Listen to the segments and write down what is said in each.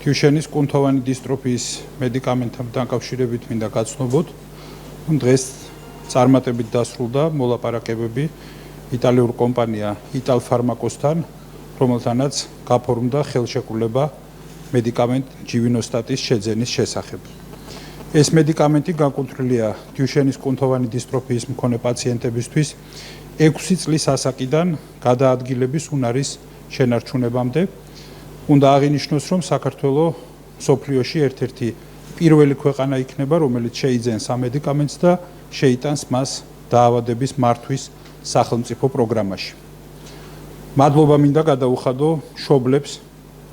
Duchenne's კუნთოვანი დისტროფიის მედიკამენტთან დაკავშირებით მინდა გაცნობოთ. დღეს წარმატებით დასრულდა მოლაპარაკებები იტალიურ კომპანია Italfarmacosთან, რომელთანაც გაფორმდა ხელშეკრულება მედიკამენტ Givinostat-ის შეძენის შესახებ. ეს მედიკამენტი განკუთვნილია Duchenne's კუნთოვანი დისტროფიის მქონე პაციენტებისთვის 6 წლის ასაკიდან გადაადგილების უნარის შენარჩუნებამდე. უნდა აღინიშნოს, რომ საქართველოს მსოფლიოში ერთ-ერთი პირველი ქვეყანა იქნება, რომელიც შეიძენს ამ მედიკამენტს და შეიტანს მას დაავადების მართვის სახელმწიფო პროგრამაში. მადლობა მინდა გადაუხადო მშობლებს,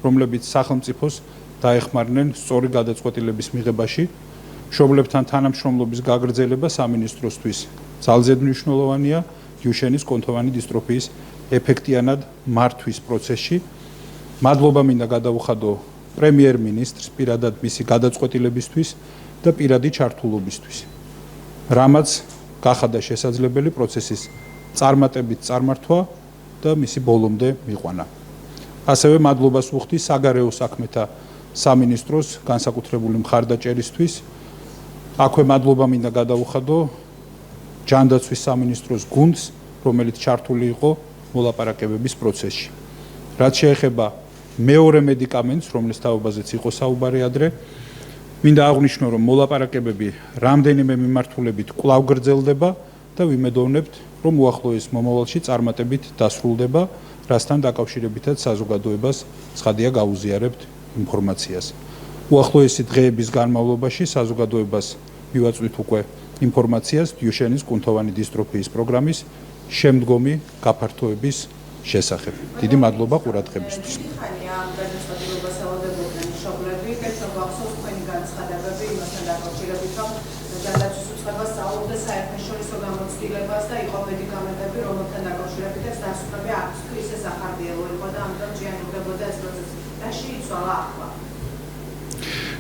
რომლებიც სახელმწიფოს დაეხმარნენ სწორი გადაწყვეტილების მიღებაში. მშობლებთან თანამშრომლობის გაგრძელება სამინისტროსთვის ძალზედ მნიშვნელოვანია Duchenne's კუნთოვანი დისტროფიის ეფექტიანად მართვის პროცესში. მადლობა მინდა გადაუხადო პრემიერ-მინისტრს პირადად მისი გადაწყვეტილებისთვის და პირადი ჩართულობისთვის, რამაც გახადა შესაძლებელი პროცესის წარმატებით წარმართვა და მისი ბოლომდე მიყვანა. ასევე მადლობას ვუხდი საგარეო საქმეთა სამინისტროს განსაკუთრებული მხარდაჭერისთვის. აქვე მადლობა მინდა გადაუხადო ჯანდაცვის სამინისტროს გუნდს, რომელიც ჩართული იყო მოლაპარაკებების პროცესში. რაც შეეხება მეორე მედიკამენტს, რომლის თაობაზეც იყო საუბარი ადრე, მინდა აღვნიშნო, რომ მოლაპარაკებები რამდენიმე მიმართულებით კვლავ გრძელდება და ვიმედოვნებთ, რომ უახლოეს მომავალში წარმატებით დასრულდება, რასთან დაკავშირებითაც საზოგადოებას ცხადია გაუზიარებთ ინფორმაციას. უახლოესი დღეების განმავლობაში საზოგადოებას მივაწვით უკვე ინფორმაციას Duchenne's კუნთოვანი დისტროფიის პროგრამის შემდგომი გაფართოების შესახებ. დიდი მადლობა ყურადღებისთვის.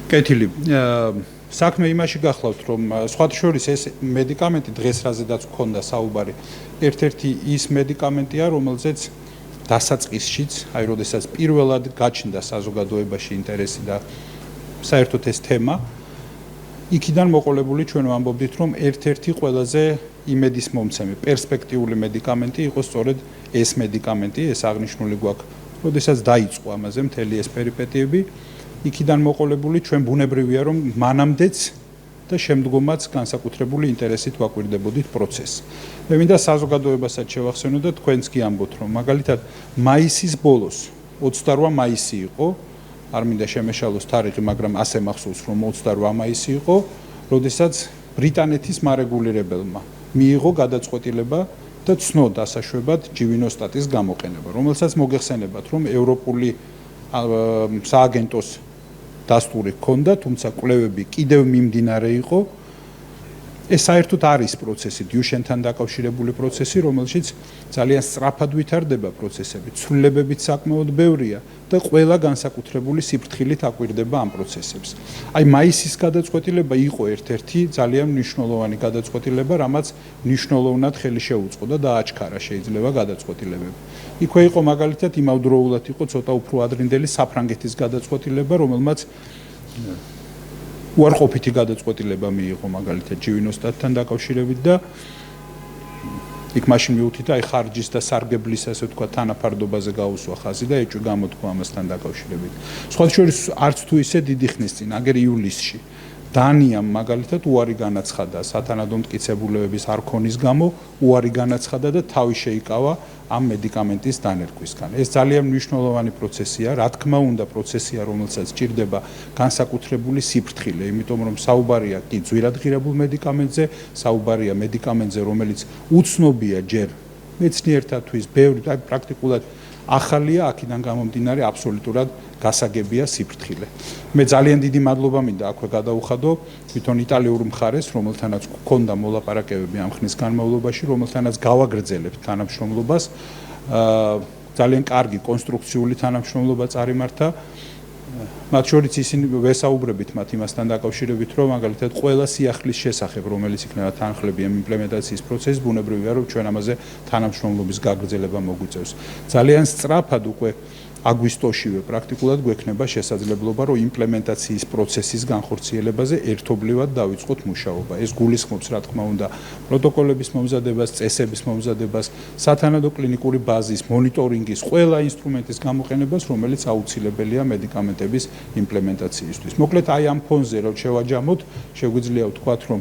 კეთილი. საქმე იმაში გახლავთ, რომ სხვათა შორის ეს მედიკამენტი დღეს რაზედაც გქონდა საუბარი, ერთ-ერთი ის მედიკამენტია, რომელზეც დასაწყისშიც, აი როდესაც პირველად გაჩნდა საზოგადოებაში ინტერესი და საერთოდ ეს თემა, იქიდან მოყოლებული ჩვენ ვამბობდით, რომ ერთ-ერთი ყველაზე იმედისმომცემი პერსპექტიული მედიკამენტი იყო სწორედ ეს მედიკამენტი, ეს აღნიშნული გვაქვს, როდესაც დაიწყო ამაზე მთელი ეს პერიპეტიები. იქიდან მოყოლებული ჩვენ ბუნებრივია, რომ მანამდეც და შემდგომაც განსაკუთრებული ინტერესით ვაკვირდებოდით პროცესს. მე მინდა საზოგადოებასაც შევახსენო და თქვენც კი ამბობთ, რომ მაგალითად მაისის ბოლოს 28 მაისი იყო, არ მინდა შემეშალოს თარიღი, მაგრამ ასე მახსოვს, რომ 28 მაისი იყო, როდესაც ბრიტანეთის მარეგულირებელმა მიიღო გადაწყვეტილება და ცნო დასაშვებად Givinostat-ის გამოყენება, რომელსაც მოგეხსენებათ, რომ ევროპული სააგენტოს დასტური ჰქონდა, თუმცა კვლევები კიდევ მიმდინარე იყო. ეს საერთოდ არის პროცესი, Duchenne's-თან დაკავშირებული პროცესი, რომელშიც ძალიან სწრაფად ვითარდება პროცესები, ცვლილებებიც საკმაოდ ბევრია და ყველა განსაკუთრებული სიფრთხილით აკვირდება ამ პროცესებს. აი მაისის გადაწყვეტილება იყო ერთ-ერთი ძალიან მნიშვნელოვანი გადაწყვეტილება, რამაც მნიშვნელოვნად ხელი შეუწყო და დააჩქარა შეიძლება გადაწყვეტილებები. იქვე იყო მაგალითად იმავდროულად იყო ცოტა უფრო ადრინდელი საფრანგეთის გადაწყვეტილება, რომელმაც უარყოფითი გადაწყვეტილება მიიღო მაგალითად Givinostat-თან დაკავშირებით და იქ მაშინ მივუთით აი ხარჯის და სარგებლის ასე ვთქვა თანაფარდობაზე გაუსვა ხაზი და ეჭვი გამოთქვა ამასთან დაკავშირებით. სხვათა შორის არც თუ ისე დიდი ხნის წინ, აგერ ივლისში დანიამ მაგალითად უარი განაცხადა სათანადო მტკიცებულებების არ ქონის გამო, უარი განაცხადა და თავი შეიკავა ამ მედიკამენტის დანერგვისგან. ეს ძალიან მნიშვნელოვანი პროცესია, რა თქმა უნდა პროცესია, რომელსაც სჭირდება განსაკუთრებული სიფრთხილე, იმიტომ რომ საუბარია კი ძვირადღირებულ მედიკამენტზე, საუბარია მედიკამენტზე, რომელიც უცნობია ჯერ მეცნიერთათვის, ბევრი პრაქტიკულად ახალია, აქედან გამომდინარე აბსოლუტურად გასაგებია სიფრთხილე. მე ძალიან დიდი მადლობა მინდა აქვე გადაუხადო თვითონ იტალიურ მხარეს, რომელთანაც გქონდა მოლაპარაკებები ამ ხნის განმავლობაში, რომელთანაც გავაგრძელებთ თანამშრომლობას. ძალიან კარგი კონსტრუქციული თანამშრომლობა წარიმართა. მათ შორის ისინი ვესაუბრებით მათ იმასთან დაკავშირებით, რომ მაგალითად ყველა სიახლის შესახებ, რომელიც იქნება თანხლები ამ იმპლემენტაციის პროცესის, ბუნებრივია, რომ ჩვენ ამაზე თანამშრომლობის გაგრძელება მოგვიწევს. ძალიან სწრაფად უკვე აგვისტოშივე პრაქტიკულად გვექნება შესაძლებლობა, რომ იმპლემენტაციის პროცესის განხორციელებაზე ერთობლივად დავიწყოთ მუშაობა. ეს გულისხმობს, რა თქმა უნდა, პროტოკოლების მომზადებას, წესების მომზადებას, სათანადო კლინიკური ბაზის, მონიტორინგის, ყველა ინსტრუმენტის გამოყენებას, რომელიც აუცილებელია მედიკამენტების იმპლემენტაციისთვის. მოკლედ, აი ამ ფონზე რომ შევაჯამოთ, შეგვიძლია ვთქვათ, რომ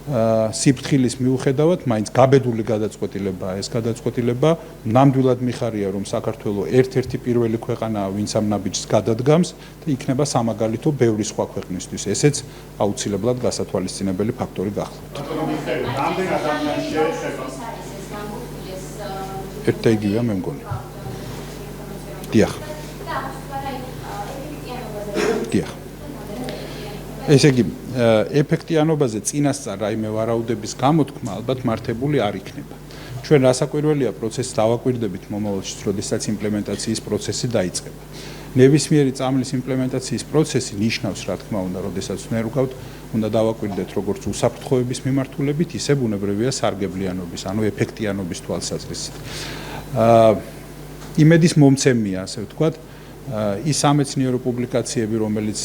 სიფრთხილის მიუხედავად, მაინც გაბედული გადაწყვეტილებაა ეს გადაწყვეტილება. ნამდვილად მიხარია, რომ საქართველოს ერთ-ერთი პირველი ქვეყანაა, ვინც ამ ნაბიჯს გადადგამს და იქნება სამაგალითო ბევრი სხვა ქვეყნისთვის. ესეც აუცილებლად გასათვალისწინებელი ფაქტორი გახლავთ. ერთ და იგივეა მე მგონი. დიახ. დიახ. ესე იგი, ეფექტიანობაზე წინასწარ რაიმე ვარაუდების გამოთქმა ალბათ მართებული არ იქნება. ჩვენ რასაკვირველია პროცესს დავაკვირდებით მომავალში, როდესაც იმპლემენტაციის პროცესი დაიწყება. ნებისმიერი წამლის იმპლემენტაციის პროცესი ნიშნავს, რა თქმა უნდა, როდესაც ვერუკავთ, უნდა დავაკვირდეთ როგორც უსაფრთხოების მიმართულებით, ისე ბუნებრივია სარგებლიანობის, ანუ ეფექტიანობის თვალსაზრისით. იმედის მომცემია, ასე ვთქვათ, ის სამეცნიერო პუბლიკაციები, რომელიც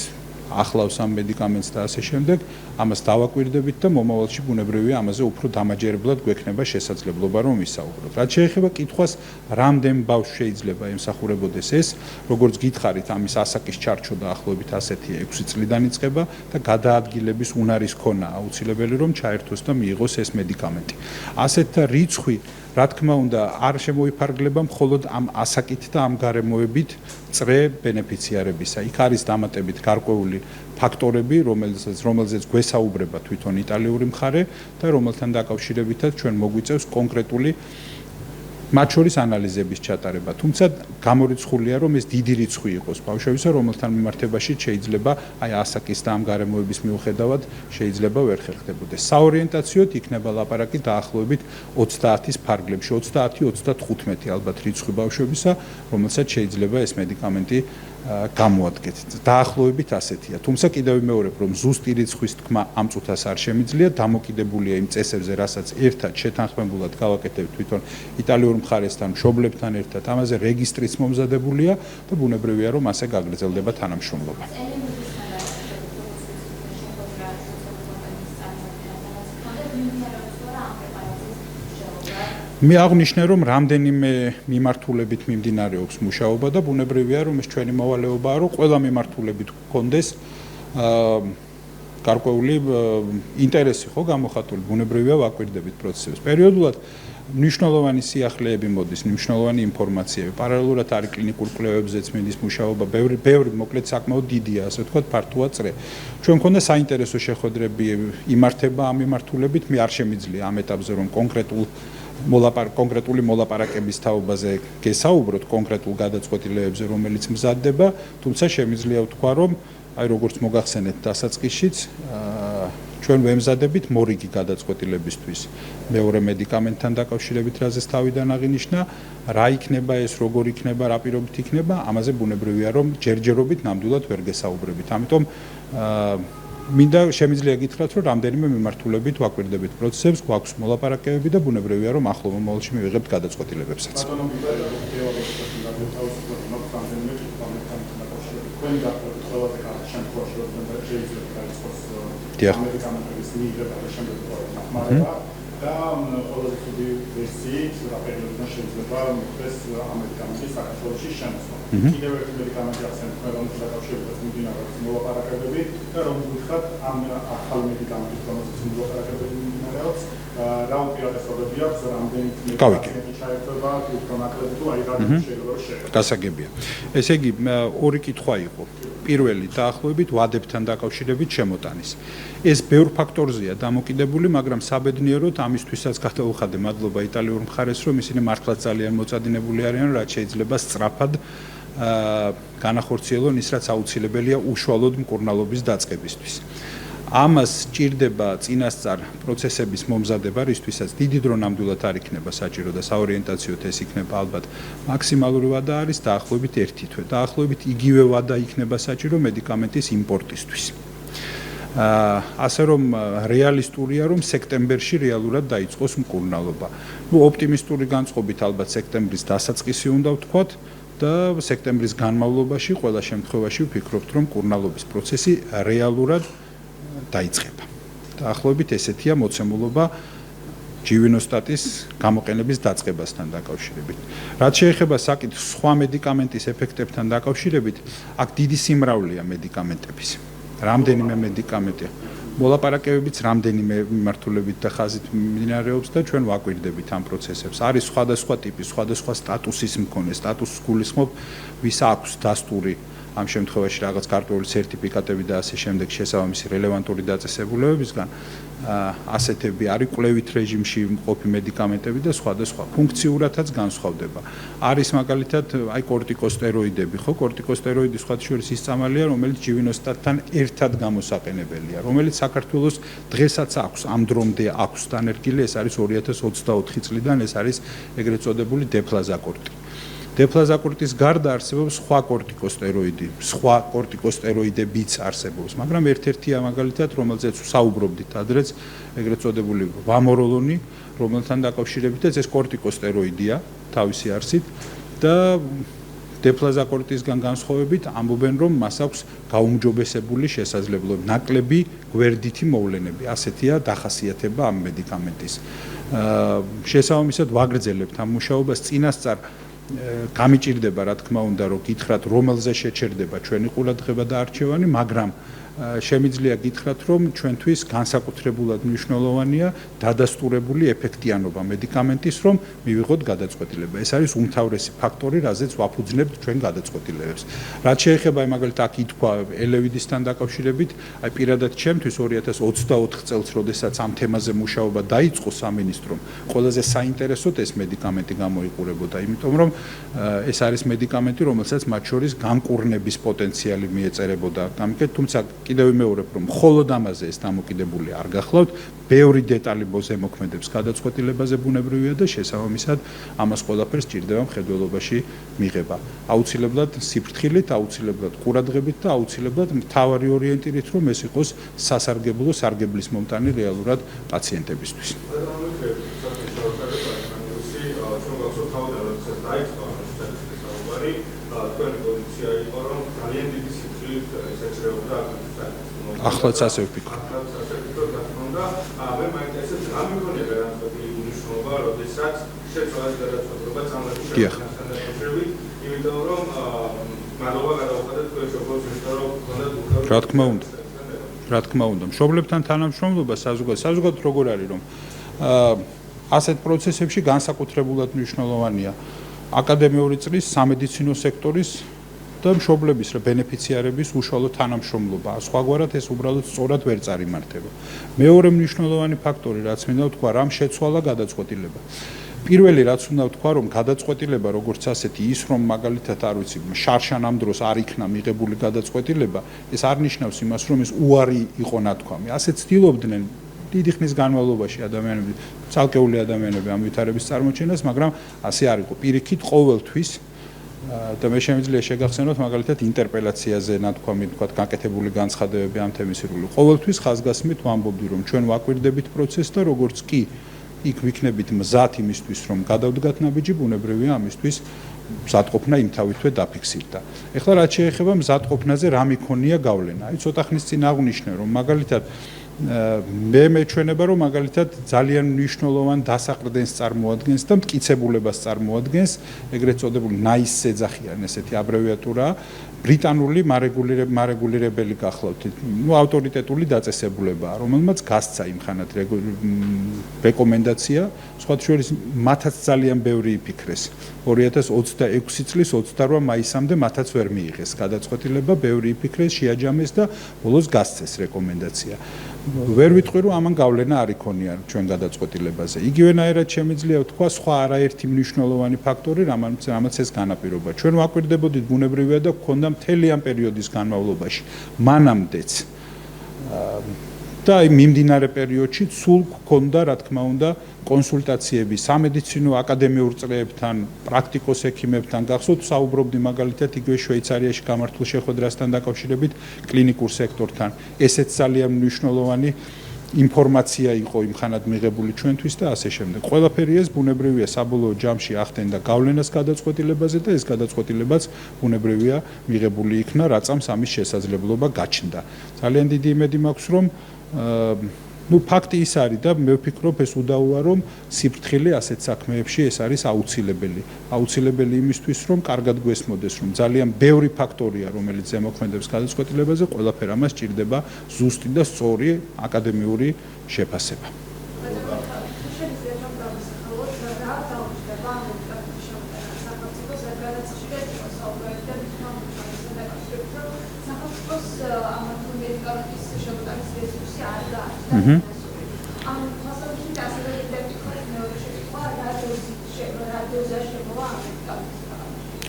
ახლავს ამ მედიკამენტს და ასე შემდეგ, ამას დავაკვირდებით და მომავალში ბუნებრივია ამაზე უფრო დამაჯერებლად გვექნება შესაძლებლობა რომ ვისაუბროთ. რაც შეეხება კითხვას, რამდენ ბავშვს შეიძლება ემსახურებოდეს ეს, როგორც გითხარით, ამის ასაკის ჩარჩო დაახლოებით ასეთი 6 წლიდან იწყება და გადაადგილების უნარის ქონა აუცილებელი რომ ჩაერთოს და მიიღოს ეს მედიკამენტი. ასეთ რიცხვი რა თქმა უნდა, არ შემოიფარგლება მხოლოდ ამ ასაკით და ამ გარემოებით წრე ბენეფიციარებისა. იქ არის დამატებით გარკვეული ფაქტორები, რომელზეც გვესაუბრება თვითონ იტალიური მხარე და რომელთან დაკავშირებითაც ჩვენ მოგვიწევს კონკრეტული მათ შორის ანალიზების ჩატარება. თუმცა გამორიცხულია, რომ ეს დიდი რიცხვი იყოს ბავშვებისა, რომელთან მიმართებაში შეიძლება აი ასაკის და ამ გარემოების მიუხედავად შეიძლება ვერ ხერხდებოდეს. საორიენტაციოდ იქნება ლაპარაკი დაახლოებით 30-ის ფარგლებში, 30-35 ალბათ რიცხვი ბავშვებისა, რომელსაც შეიძლება ეს მედიკამენტი გამოადგეთ. დაახლოებით ასეთია. თუმცა კიდევ ვიმეორებ, რომ ზუსტი რიცხვის თქმა ამ წუთას არ შემიძლია, დამოკიდებულია იმ წესებზე, რასაც ერთად შეთანხმებულად გავაკეთებთ თვითონ იტალიურ მხარესთან, მშობლებთან ერთად. ამაზე რეგისტრიც მომზადებულია და ბუნებრივია, რომ ასე გაგრძელდება თანამშრომლობა. მე აღნიშნე, რომ რამდენიმე მიმართულებით მიმდინარეობს მუშაობა და ბუნებრივია, რომ ეს ჩვენი მოვალეობაა, რომ ყველა მიმართულებით გქონდეს გარკვეული ინტერესი ხო გამოხატული, ბუნებრივია ვაკვირდებით პროცესებს. პერიოდულად მნიშვნელოვანი სიახლეები მოდის, მნიშვნელოვანი ინფორმაციები. პარალელურად არის კლინიკურ კვლევებზეც მიდის მუშაობა, ბევრი მოკლედ საკმაოდ დიდია, ასე ვთქვათ, ფართოა წრე. ჩვენ მქონდა საინტერესო შეხვედრები იმართება ამ მიმართულებით, მე არ შემიძლია ამ ეტაპზე რომ კონკრეტული მოლაპარაკების თაობაზე გესაუბროთ, კონკრეტულ გადაწყვეტილებებზე, რომელიც მზადდება, თუმცა შემიძლია ვთქვა, რომ აი როგორც მოგახსენეთ დასაწყისშიც, ჩვენ ვემზადებით მორიგი გადაწყვეტილებისთვის მეორე მედიკამენტთან დაკავშირებით, რაზეც თავიდან აღინიშნა, რა იქნება ეს, როგორ იქნება, რა პირობით იქნება, ამაზე ბუნებრივია, რომ ჯერჯერობით ნამდვილად ვერ გესაუბრებით. ამიტომ მინდა შემიძლია გითხრათ, რომ რამდენიმე მიმართულებით ვაკვირდებით პროცესებს, გვაქვს მოლაპარაკებები და ბუნებრივია, რომ ახლო მომავალში მივიღებთ გადაწყვეტილებებსაც. დიახ. და ყველაზე ხუთი ვერსიით რა პერიოდიდან შეიძლება მოხდეს ამერიკანული საქართველოში შემოსვლა. კიდევ ერთი მედიკამენტი ახსენეთ, რომელიც დაკავშირებით მიმდინარეობს მოლაპარაკებები და რომ ვთქვათ ამ ახალ მედიკამენტის რომელზეც მოლაპარაკებები მიმდინარეობს, რა უპირატესობები აქვს, რამდენი მედიკამენტი ჩაერთვება, უფრო ნაკლები თუ აი რამე შეიძლება შეიძლება. გასაგებია. ესე იგი, ორი კითხვა იყო. პირველი დაახლოებით ვადებთან დაკავშირებით შემოტანის. ეს ბევრ ფაქტორზეა დამოკიდებული, მაგრამ საბედნიეროდ ამისთვისაც გადავუხადე მადლობა იტალიურ მხარეს, რომ ისინი მართლაც ძალიან მოწადინებული არიან, რაც შეიძლება სწრაფად განახორციელონ ის, რაც აუცილებელია უშუალოდ მკურნალობის დაწყებისთვის. ამას სჭირდება წინასწარ პროცესების მომზადება, რისთვისაც დიდი დრო ნამდვილად არ იქნება საჭირო და საორიენტაციოდ ეს იქნება ალბათ მაქსიმალური ვადა არის დაახლოებით 1 თვე. დაახლოებით იგივე ვადა იქნება საჭირო მედიკამენტის იმპორტისთვის. ასე რომ რეალისტურია, რომ სექტემბერში რეალურად დაიწყოს მკურნალობა. ოპტიმისტური განწყობით ალბათ სექტემბრის დასაწყისი უნდა ვთქვათ და სექტემბრის განმავლობაში ყველა შემთხვევაში ვფიქრობთ, რომ კურნალობის პროცესი რეალურად დაიწყება. დაახლოებით ესეთია მოცემულობა ჯივინოსტატის გამოყენების დაწყებასთან დაკავშირებით. რაც შეეხება საკითხს სხვა მედიკამენტის ეფექტებთან დაკავშირებით, აქ დიდი სიმრავლეა მედიკამენტების. რამდენიმე მედიკამენტია. მოლაპარაკებებიც რამდენიმე მიმართულებით და ხაზით მიმდინარეობს და ჩვენ ვაკვირდებით ამ პროცესებს. არის სხვადასხვა ტიპის, სხვადასხვა სტატუსის მქონე, სტატუსს გულისხმობ, ვის აქვს დასტური ამ შემთხვევაში რაღაც კარტოული სერტიფიკატები და ასე შემდეგ შესაბამისი რელევანტური დაწესებულებებისგან ასეთები არის კვლევით რეჟიმში მყოფი მედიკამენტები და სხვადასხვა ფუნქციურადაც განსხვავდება. არის მაგალითად აი კორტიკოსტეროიდები, ხო, კორტიკოსტეროიდი სხვათა შორის ის წამალია, რომელიც ჯივინოსტატთან ერთად გამოსაყენებელია, რომელიც საქართველოს დღესაც აქვს, ამ დრომდე აქვს დანერგილი, ეს არის 2024 წლიდან, ეს არის ეგრეთ წოდებული დეფლაზაკორტი. დეფლაზაკორტის გარდა არსებობს სხვა კორტიკოსტეროიდი, სხვა კორტიკოსტეროიდებიც არსებობს, მაგრამ ერთ-ერთია მაგალითად, რომელზეც საუბრობდით ადრეც, ეგრეთ წოდებული ვამოროლონი, რომელთან დაკავშირებითაც ეს კორტიკოსტეროიდია თავისი არსით და დეფლაზაკორტისგან განსხვავებით ამბობენ, რომ მას აქვს გაუმჯობესებული შესაძლებლობა, ნაკლები გვერდითი მოვლენები. ასეთია დახასიათება ამ მედიკამენტის. შესაბამისად ვაგრძელებთ ამ მუშაობას წინასწარ გამიჭირდება რა თქმა უნდა რომ გითხრათ რომელზე შეჩერდება ჩვენი ყურადღება და არჩევანი, მაგრამ შემიძლია გითხრათ რომ ჩვენთვის განსაკუთრებულად მნიშვნელოვანია დადასტურებული ეფექტიანობა მედიკამენტის, რომ მივიღოთ გადაწყვეტილება. ეს არის უმთავრესი ფაქტორი, რაზეც ვაფუძნებთ ჩვენ გადაწყვეტილებებს. რაც შეეხება მაგალითად აქ ითქვა ელევიდისთან დაკავშირებით, აი პირადად ჩემთვის 2024 წელს, როდესაც ამ თემაზე მუშაობა დაიწყო სამინისტრომ, ყველაზე საინტერესოდ ეს მედიკამენტი გამოიყურებოდა, იმიტომ რომ ეს არის მედიკამენტი, რომელსაც მათ შორის განკურნების პოტენციალი მიეწერებოდა. გამიგეთ, თუმცა კიდევ ვიმეორებ, რომ მხოლოდ ამაზე ეს დამოკიდებული არ გახლავთ, ბევრი დეტალი ზემოქმედებს გადაწყვეტილებაზე ბუნებრივია და შესაბამისად ამას ყველაფერს ჭირდება მხედველობაში მიღება. აუცილებლად სიფრთხილით, აუცილებლად ყურადღებით და აუცილებლად მთავარი ორიენტირით, რომ ეს იყოს სასარგებლო სარგებლის მომტანი რეალურად პაციენტებისთვის. ახლაც ასე ვფიქრობ. რა თქმა უნდა, მშობლებთან თანამშრომლობა საზოგადოებრივ როგორ არის, რომ ასეთ პროცესებში განსაკუთრებულად მნიშვნელოვანია აკადემიური წრის, სამედიცინო სექტორის და მშობლების ბენეფიციარების უშუალო თანამშრომლობა. სხვაგვარად ეს უბრალოდ სწორად ვერ წარიმართება. მეორე მნიშვნელოვანი ფაქტორი, რაც მინდა ვთქვა, რამ შეცვალა გადაწყვეტილება. პირველი რაც უნდა ვთქვა, რომ გადაწყვეტილება როგორც ასეთი ის რომ მაგალითად არ ვიცი, შარშან ამ დროს არ იქნა მიღებული გადაწყვეტილება, ეს არ ნიშნავს იმას, რომ ეს უარი იყო ნათქვამი. ასე ცდილობდნენ დიდი ხნის განმავლობაში ადამიანები, ცალკეული ადამიანები ამ ვითარების წარმოჩენას, მაგრამ ასე არ იყო. პირიქით ყოველთვის და მე შემიძლია შეგახსენოთ მაგალითად ინტერპელაციაზე ნათქვამი, თქვა გაკეთებული განცხადებები ამ თემის ირგვლივ. ყოველთვის ხაზგასმით ვამბობდი, რომ ჩვენ ვაკვირდებით პროცესს და როგორც კი იქ ვიქნებით მზად იმისთვის, რომ გადავდგათ ნაბიჯი, ბუნებრივია ამისთვის მზადყოფნა იმთავითვე დაფიქსირდა. ეხლა რაც შეეხება მზადყოფნაზე რა მიქონია გავლენა. აი ცოტა ხნის წინ აღვნიშნე, რომ მაგალითად მე მეჩვენება, რომ მაგალითად ძალიან მნიშვნელოვან დასაყრდენს წარმოადგენს და მტკიცებულებას წარმოადგენს, ეგრეთ წოდებული NICE ეძახიან ესეთი აბრევიატურა, ბრიტანული მარეგულირებელი გახლავთ, ავტორიტეტული დაწესებულებაა, რომელმაც გასცა იმხანად რეკომენდაცია, სხვათა შორის მათაც ძალიან ბევრი იფიქრეს. 2026 წლის 28 მაისამდე მათაც ვერ მიიღეს გადაწყვეტილება, ბევრი იფიქრეს, შეაჯამეს და ბოლოს გასცეს რეკომენდაცია. ვერ ვიტყვი, რომ ამან გავლენა არ იქონია ჩვენ გადაწყვეტილებაზე. იგივენაირად შემიძლია ვთქვა სხვა არაერთი მნიშვნელოვანი ფაქტორი, რამაც ეს განაპირობა. ჩვენ ვაკვირდებოდით ბუნებრივია და გქონდა მთელი ამ პერიოდის განმავლობაში. მანამდეც და მიმდინარე პერიოდში სულ გქონდა, რა თქმა უნდა, კონსულტაციები სამედიცინო აკადემიურ წრეებთან, პრაქტიკოს ექიმებთან, გახსოვთ, საუბრობდი მაგალითად იგივე შვეიცარიაში გამართულ შეხვედრასთან დაკავშირებით კლინიკურ სექტორთან. ესეც ძალიან მნიშვნელოვანი ინფორმაცია იყო იმხანად მიღებული ჩვენთვის და ასე შემდეგ. ყველაფერი ეს ბუნებრივია საბოლოო ჯამში ახდენდა გავლენას გადაწყვეტილებაზე და ეს გადაწყვეტილებაც ბუნებრივია მიღებული იქნა, რაცამს ამის შესაძლებლობა გაჩნდა. ძალიან დიდი იმედი მაქვს, რომ ფაქტი ის არის და მე ვფიქრობ ეს უდავოა, რომ სიფრთხილე ასეთ საქმეებში ეს არის აუცილებელი. აუცილებელი იმისთვის, რომ კარგად გვესმოდეს, რომ ძალიან ბევრი ფაქტორია, რომელიც ზემოქმედებს გადაწყვეტილებაზე, ყველაფერ ამას ჭირდება ზუსტი და სწორი აკადემიური შეფასება.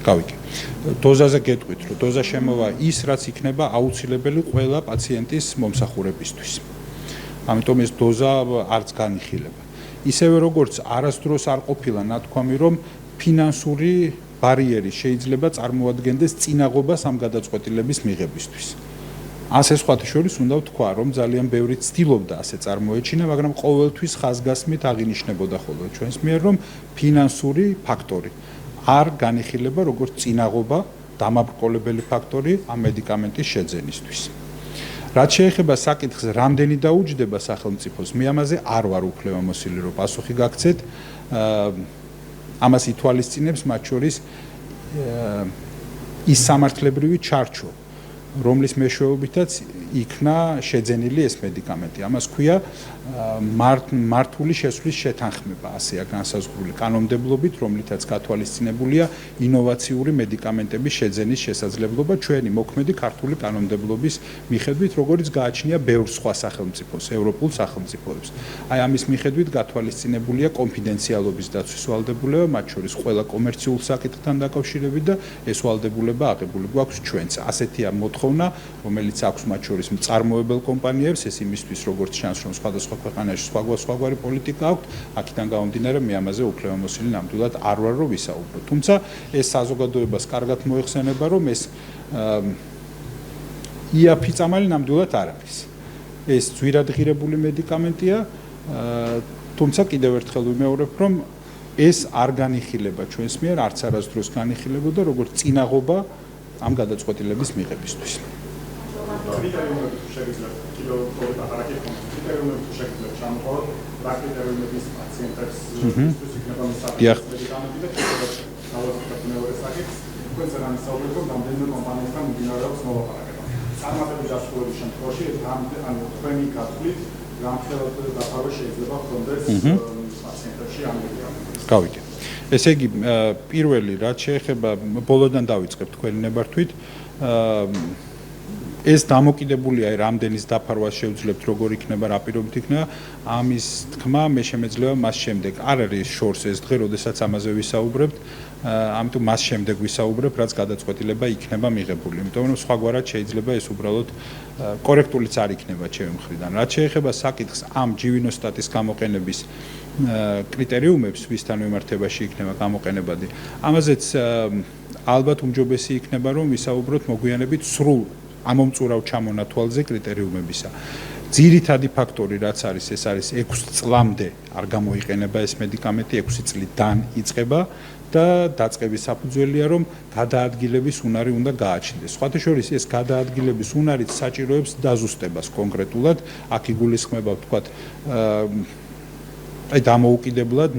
გავიგე. დოზაზე გეტყვით, რომ დოზა შემოვა ის, რაც იქნება აუცილებელი ყველა პაციენტის მომსახურებისთვის. ამიტომ ეს დოზა არც განიხილება. ისევე როგორც არასდროს არ ყოფილა ნათქვამი, რომ ფინანსური ბარიერი შეიძლება წარმოადგენდეს წინაღობას ამ გადაწყვეტილების მიღებისთვის. ასე სხვათა შორის უნდა ვთქვა, რომ ძალიან ბევრი ცდილობდა ასე წარმოეჩინა, მაგრამ ყოველთვის ხაზგასმით აღინიშნებოდა ხოლმე ჩვენს მიერ, რომ ფინანსური ფაქტორი არ განიხილება როგორც წინაღობა, დამაბრკოლებელი ფაქტორი ამ მედიკამენტის შეძენისთვის. რაც შეეხება საკითხს, რამდენი დაუჯდება სახელმწიფოს, მე ამაზე არ ვარ უფლებამოსილი, რომ პასუხი გაგცეთ. ამას ითვალისწინებს მათ შორის ის სამართლებრივი ჩარჩო, რომლის მეშვეობითაც იქნა შეძენილი ეს მედიკამენტი. ამას ქვია მართული შესვლის შეთანხმება, ასეა განსაზღვრული კანონმდებლობით, რომლითაც გათვალისწინებულია ინოვაციური მედიკამენტების შეძენის შესაძლებლობა ჩვენი მოქმედი ქართული კანონმდებლობის მიხედვით, როგორც გააჩნია ბევრ სხვა სახელმწიფოს, ევროპულ სახელმწიფოებს. აი ამის მიხედვით გათვალისწინებულია კონფიდენციალობის დაცვის ვალდებულება, მათ შორის ყველა კომერციულ საკითხთან დაკავშირებით და ეს ვალდებულება აღებული გვაქვს ჩვენც. ასეთია მოთხოვნა, რომელიც აქვს მათ შორის მწარმოებელ კომპანიებს, ეს იმისთვის, როგორც ჩანს, რომ სხვადასხვა ქვეყანაში სხვაგვარი პოლიტიკა აქვს, აქედან გამომდინარე მე ამაზე უფლებამოსილი ნამდვილად არ ვარ, რომ ვისაუბრო. თუმცა ეს საზოგადოებას კარგად მოეხსენება, რომ ეს იაფი-წამალი ნამდვილად არ არის. ეს ძვირადღირებული მედიკამენტია, თუმცა კიდევ ერთხელ ვიმეორებ, რომ ეს არ განიხილება ჩვენს მიერ, არც არასდროს განიხილებოდა, როგორც წინაღობა ამ გადაწყვეტილების მიღებისთვის. გავიგე. ესე იგი, პირველი რაც შეეხება ბოლოდან დავიწყებ თქვენი ნებართვით, ეს დამოკიდებულია რამდენის დაფარვას შევძლებთ, როგორ იქნება, რა პირობით იქნება, ამის თქმა მე შემეძლება მას შემდეგ. არ არის შორს ეს დღე, როდესაც ამაზე ვისაუბრებთ, ამიტომ მას შემდეგ ვისაუბრებ, რაც გადაწყვეტილება იქნება მიღებული. იმიტომ რომ სხვაგვარად შეიძლება ეს უბრალოდ კორექტულიც არ იქნება ჩემი მხრიდან. რაც შეეხება საკითხს ამ ჯივინოსტატის გამოყენების კრიტერიუმებს, ვისთან მიმართებაში იქნება გამოყენებადი, ამაზეც ალბათ უმჯობესი იქნება, რომ ვისაუბროთ მოგვიანებით სრულ ამომწურავ ჩამონათვალზე კრიტერიუმებისა. ძირითადი ფაქტორი რაც არის, ეს არის 6 წლამდე არ გამოიყენება ეს მედიკამენტი, 6 წლიდან იწყება და დაწყების საფუძველია, რომ გადაადგილების უნარი უნდა გააჩნდეს. სხვათა შორის ეს გადაადგილების უნარიც საჭიროებს დაზუსტებას კონკრეტულად, აქ იგულისხმება ვთქვათ დამოუკიდებლად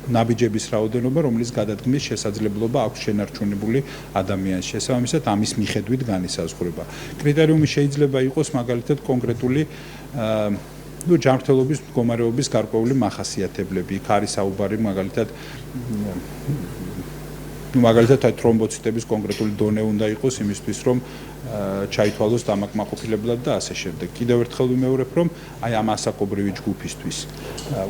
ნაბიჯების რაოდენობა, რომლის გადადგმის შესაძლებლობა აქვს შენარჩუნებული ადამიანის შესაბამისად, ამის მიხედვით განისაზღვრება. კრიტერიუმი შეიძლება იყოს მაგალითად კონკრეტული ჯანმრთელობის მდგომარეობის გარკვეული მახასიათებლები. იქ არის საუბარი მაგალითად თრომბოციტების კონკრეტული დონე უნდა იყოს იმისთვის, რომ ჩაითვალოს დამაკმაყოფილებლად და ასე შემდეგ. კიდევ ერთხელ ვიმეორებ, რომ აი ამ ასაკობრივი ჯგუფისთვის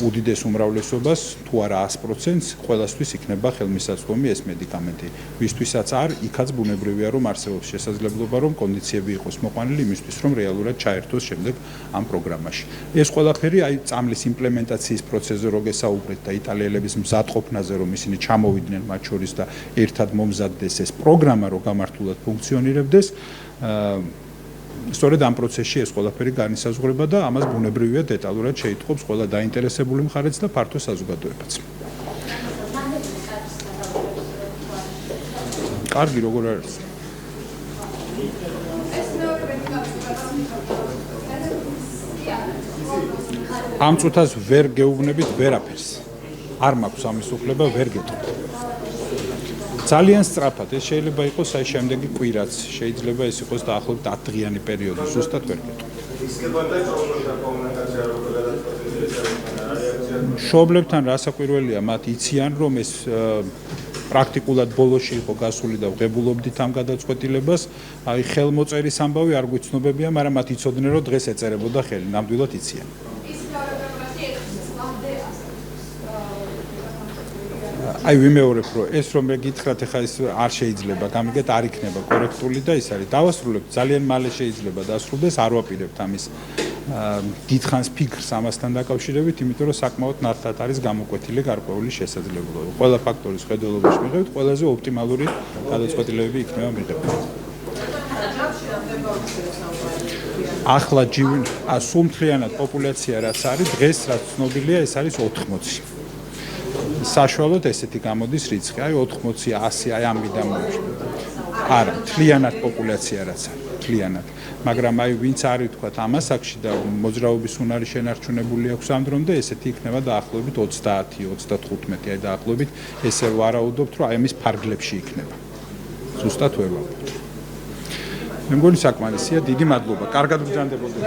უდიდეს უმრავლესობას, თუ არა 100%-ს, ყველასთვის იქნება ხელმისაწვდომი ეს მედიკამენტი. ვისთვისაც არ, იქაც ბუნებრივია, რომ არსებობს შესაძლებლობა, რომ კონდიციები იყოს მოყვანილი იმისთვის, რომ რეალურად ჩაერთოს შემდეგ ამ პროგრამაში. ეს ყველაფერი აი წამლის იმპლემენტაციის პროცესზე რო გესაუბრეთ და იტალიელების მზადყოფნაზე, რომ ისინი ჩამოვიდნენ მათ შორის და ერთად მომზადდეს ეს პროგრამა, რომ გამართულად ფუნქციონირებდეს, სწორედ ამ პროცესში ეს ყველაფერი განისაზღვრება და ამას ბუნებრივია დეტალურად შეიტყობს ყველა დაინტერესებული მხარეც და ფართო საზოგადოებაც. კარგი, როგორ არის? ამ წუთას ვერ გეუბნებით ვერაფერს. არ მაქვს ამის უფლება, ვერ გეტყვით. ძალიან სწრაფად ეს შეიძლება იყოს აი შემდეგი კვირაც, შეიძლება ეს იყოს დაახლოებით 10 დღიანი პერიოდი, ზუსტად ვერ გეტყვით. მშობლებთან რასაკვირველია, მათ იციან, რომ ეს პრაქტიკულად ბოლოში იყო გასული და ვღებულობდით ამ გადაწყვეტილებას. აი ხელმოწერის ამბავი არ გვიცნობებია, მაგრამ მათ იცოდნენ, რომ დღეს ეწერებოდა ხელი, ნამდვილად იციან. აი ვიმეორებ, რომ ეს რომ მე გითხრათ, ეხლა ეს არ შეიძლება, გამიგეთ, არ იქნება კორექტული და ის არის. დავასრულებთ, ძალიან მალე შეიძლება დასრულდეს, არ ვაპირებთ ამის დიდხანს ფიქრს ამასთან დაკავშირებით, იმიტომ რომ საკმაოდ ნათლად არის გამოკვეთილი გარკვეული შესაძლებლობა. ყველა ფაქტორის ხედველობაში მიღებთ, ყველაზე ოპტიმალური გადაწყვეტილებები იქნება მიღებული. ახლა სულმთლიანად პოპულაცია რაც არის, დღეს რაც ცნობილია, ეს არის 80. საშუალოდ ესეთი გამოდის რიცხვი, აი 80, 100, აი ამ მიდამოებში. არა, მთლიანად პოპულაცია რაც არის, მთლიანად. მაგრამ აი ვინც არის თქვა ამ ასაკში და მოძრაობის უნარი შენარჩუნებული აქვს ამ დრომდე, ესეთი იქნება დაახლოებით 30, 35, აი დაახლოებით ესე ვარაუდობთ, რომ აი ამის ფარგლებში იქნება. ზუსტად ვერ ვამბობთ. მე მგონი საკმარისია, დიდი მადლობა. კარგად გრძანდებოდეთ.